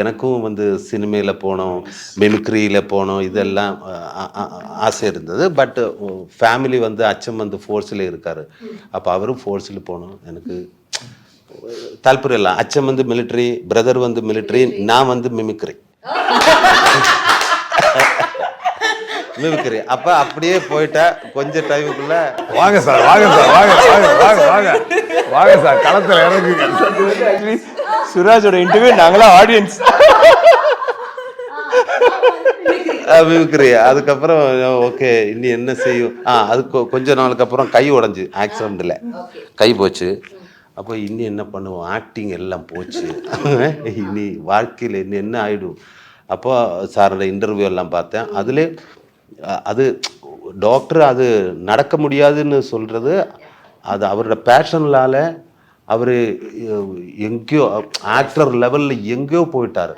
எனக்கும் வந்து சினிமையில் போகணும், மிமிக்ரியில் போகணும், இதெல்லாம் ஆசை இருந்தது. பட் ஃபேமிலி வந்து அச்சம் வந்து ஃபோர்ஸில் இருக்கார். அப்போ அவரும் ஃபோர்ஸில் போகணும் எனக்கு தால்பரியம் இல்லை. அச்சம் வந்து மிலிட்ரி, பிரதர் வந்து மிலிட்ரி, நான் வந்து மிமிக்ரி. மிமிக்ரி அப்போ அப்படியே போயிட்டா கொஞ்சம் டைமுக்குள்ள வாங்க சார் வாங்க சார் வாங்க வாங்க வாங்க வாங்க வாங்க சார் களத்தில் இறங்குங்க. சுராஜோட இன்டர்வியூ நாங்களாம் ஆடியன்ஸ். மிமிக்ரி. அதுக்கப்புறம் ஓகே இனி என்ன செய்யும், அதுக்கு கொஞ்ச நாளுக்கு அப்புறம் கை உடஞ்சி ஆக்சிடெண்ட்டில் கை போச்சு. அப்போ இன்னும் என்ன பண்ணுவோம், ஆக்டிங் எல்லாம் போச்சு, இனி வாழ்க்கையில் இன்னும் என்ன ஆகிடும். அப்போ சாரோட இன்டர்வியூ எல்லாம் பார்த்தேன். அதிலே அது டாக்டர் அது நடக்க முடியாதுன்னு சொல்கிறது அது அவரோட பேஷன்லால் அவர் எங்கேயோ ஆக்டர் லெவலில் எங்கேயோ போயிட்டார்.